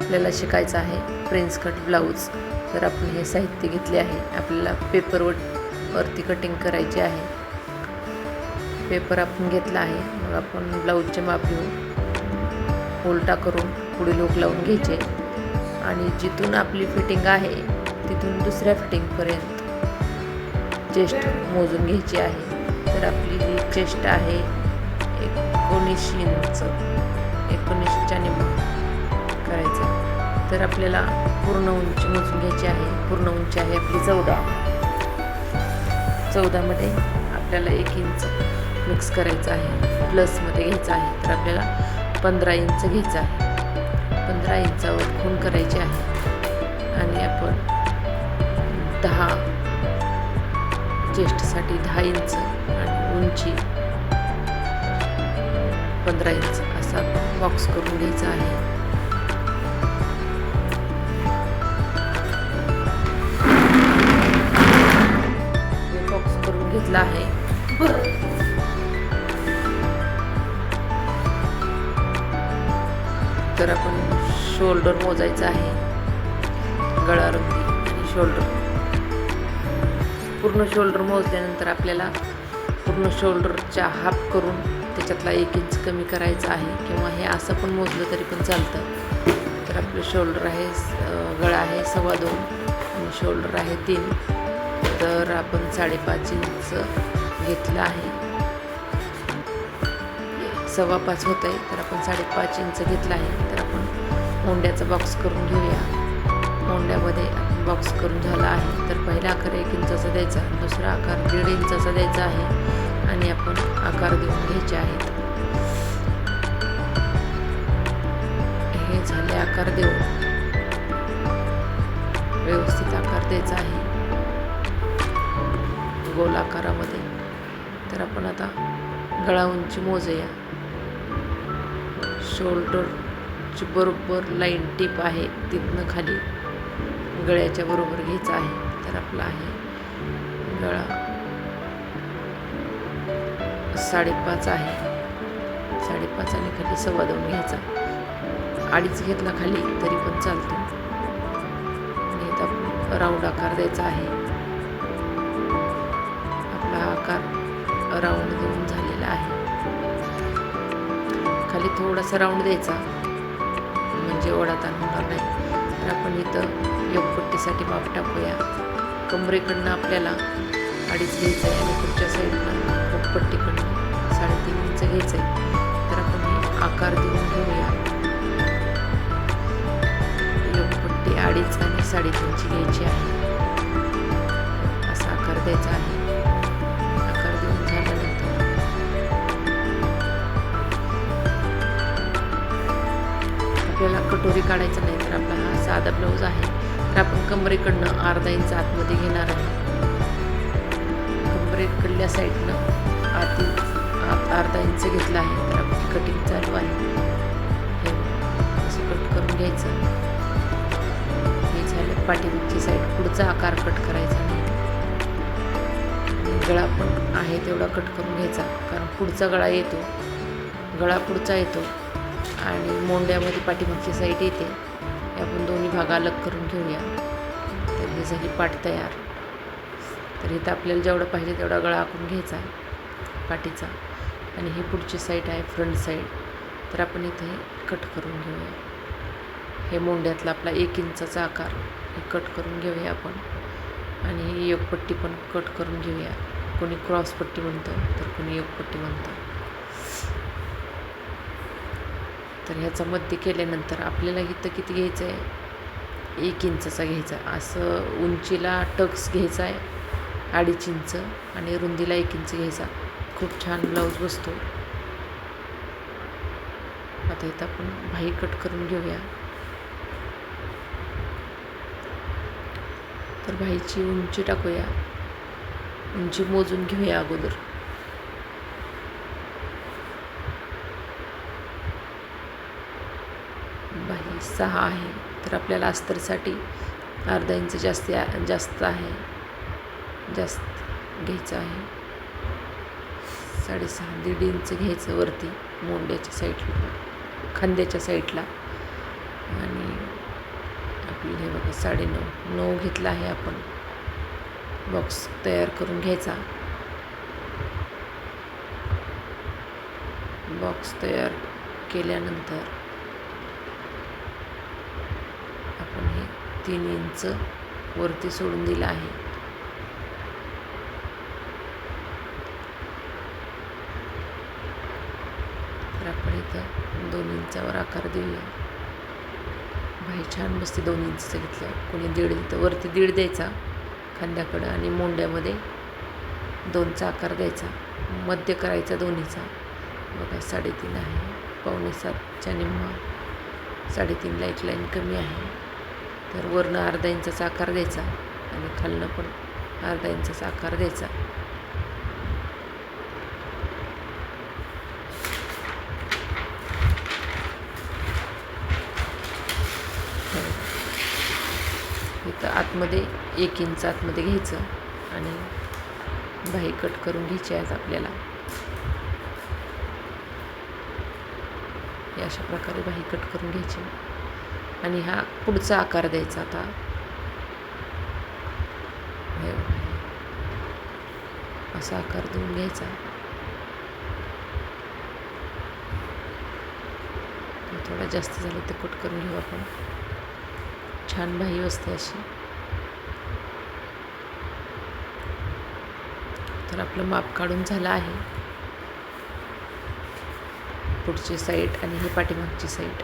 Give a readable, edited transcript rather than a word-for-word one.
आपल्याला शिकायचं आहे प्रिन्स कट ब्लाऊज. तर आपण हे साहित्य घेतले आहे. आपल्याला पेपरवरती कटिंग करायची आहे. पेपर आपण घेतला आहे. मग आपण ब्लाऊजचे माप घेऊ, उलटा करून पुढे लोक लावून घ्यायचे आणि जिथून आपली फिटिंग आहे तिथून दुसऱ्या फिटिंगपर्यंत चेस्ट मोजून घ्यायची आहे. तर आपली जी चेस्ट आहे 19 इंच, 19च्या निम्मा करायचं. तर आपल्याला पूर्ण उंची मोजून घ्यायची आहे. पूर्ण उंची आहे आपली 14 मध्ये आपल्याला 1 इंच मिक्स करायचं आहे, प्लसमध्ये घ्यायचं आहे. तर आपल्याला 15 इंच घ्यायचं आहे. 15 इंचावर खूण करायची आहे आणि आपण 10 चेस्टसाठी 10 इंच आणि उंची 15 इंच असा बॉक्स करून घ्यायचा आहे. हे बॉक्स करून घेतला आहे. तर आपण शोल्डर मोजायचं आहे, गळा रुंदी आणि शोल्डर. पूर्ण शोल्डर मोजल्यानंतर आपल्याला पूर्ण शोल्डरच्या हाफ करून त्याच्यातला 1 इंच कमी करायचा आहे, किंवा हे असं पण मोजलं तरी पण चालतं. तर आपलं शोल्डर आहे, गळा आहे 2.25 आणि शोल्डर आहे 3. तर आपण 5.5 इंच घेतलं आहे. 5.25 होत आहे, तर आपण 5.5 इंच घेतला आहे. तर आपण मोंड्याचा बॉक्स करून घेऊया. मोंड्यामध्ये आपण बॉक्स करून झाला आहे. तर पहिला आकार 1 इंचाचा द्यायचा, दुसरा आकार 1.5 इंचाचा द्यायचा आहे आणि आपण आकार देऊन घ्यायचे आहेत. हे झाले आकार देऊन व्यवस्थित आकार द्यायचा आहे गोल आकारामध्ये. तर आपण आता गळा उंची मोजूया. शोल्डरची बरोबर लाईन टिप आहे तिथनं खाली गळ्याच्या बरोबर घ्यायचा आहे. तर आपला आहे गळा 5.5 आहे. 5.5 आणि खाली 2.25 घ्यायचा. 2.5 घेतला खाली तरी पण चालतो. आणि इथं आपण राऊंड आकार द्यायचा आहे. आपला आकार राऊंड देऊन झालेला आहे. खाली थोडासा राऊंड द्यायचा म्हणजे ओढाताण होणार नाही. तर आपण इथं योगपट्टीसाठी माप टाकूया. कमरेकडनं आपल्याला 2.5 घ्यायचं आहे आणि पुढच्या साईडला योगपट्टीकडनं 3.5 इंच घ्यायचं आहे. तर आपण हे आकार देऊन घेऊया. योगपट्टी 2.5 आणि 3.5 घ्यायची आहे. असा आकार द्यायचा आहे. आकार देऊन झाल्यानंतर आपल्याला कटोरी काढायचं नाही. तर आपला हा साधा ब्लाऊज आहे. तर आपण कमरेकडनं 1/2 इंच आतमध्ये घेणार आहे. कमरेकडल्या साईडनं आत 1/2 इंच घेतला आहे. तर आपली कटिंग चालू आहे. हे असं कट करून घ्यायचं. हे झालं पाठीमागची साईड. पुढचा आकार कट करायचा नाही. गळा पण आहे तेवढा कट करून घ्यायचा, कारण पुढचा गळा येतो, गळा पुढचा येतो आणि मोंड्यामध्ये पाठीमागची साईड येते. हे आपण दोन्ही भाग अलग करून घेऊया. तर ही झाली पाठ तयार. तर इथं आपल्याला जेवढं पाहिजे तेवढा गळा आखून घ्यायचा पाठीचा. आणि ही पुढची साईड आहे, फ्रंट साईड. तर आपण इथे कट करून घेऊया. हे मोंड्यातला आपला 1 इंचाचा आकार हे कट करून घेऊया आपण. आणि ही योगपट्टी पण कट करून घेऊया. कोणी क्रॉसपट्टी म्हणतं तर कोणी योगपट्टी म्हणतं. तर ह्याचा मध्य केल्यानंतर आपल्याला इथं किती घ्यायचं आहे, 1 इंचाचा घ्यायचा. असं उंचीला टक्स घ्यायचा आहे 2.5 इंच आणि रुंदीला 1 इंच घ्यायचा. खूप छान ब्लाऊज बसतो. आता इथं आपण बाही कट करून घेऊया. तर बाहीची उंची टाकूया. उंची मोजून घेऊया अगोदर. बाही 6 आहे. तर आपल्याला अस्तरसाठी 1/2 इंच जास्त आहे, जास्त घ्यायचं आहे. 6.5 1.5 इंच घ्यायचं वरती मोंड्याच्या साईडला, खांद्याच्या साईडला. आणि आपल्याला हे बघा 9.5 घेतला आहे आपण. बॉक्स तयार करून घ्यायचा. बॉक्स तयार केल्यानंतर आपण हे 3 इंच वरती सोडून दिलं आहे. तर आपण इथं 2 इंचावर आकार देऊया. बाही छान बसते 2 इंचचं घेतलं. कोणी 1.5 इथं वरती 1.5 द्यायचा खांद्याकडं आणि मोंड्यामध्ये 2चा आकार द्यायचा. मध्य करायचा दोन्हीचा. बघा 3.5 आहे. 6.75च्या निम्मा 3.5ला एक लाईन कमी आहे. तर वरनं अर्धा इंचाचा आकार द्यायचा आणि खालनं पण अर्धा इंचाचा आकार द्यायचा. इथं आतमध्ये 1 इंच आतमध्ये घ्यायचं आणि बाही कट करून घ्यायची आहे आपल्याला. अशा प्रकारे बाही कट करून घ्यायची आणि हा पुढचा आकार द्यायचा. आता असा आकार देऊन घ्यायचा. थोडा जास्त झालं तर कट करून घेऊ आपण. छान बाही बसते अशी. तर आपलं माप काढून झालं आहे. पुढची साईड आणि ही पाठीमागची साईड.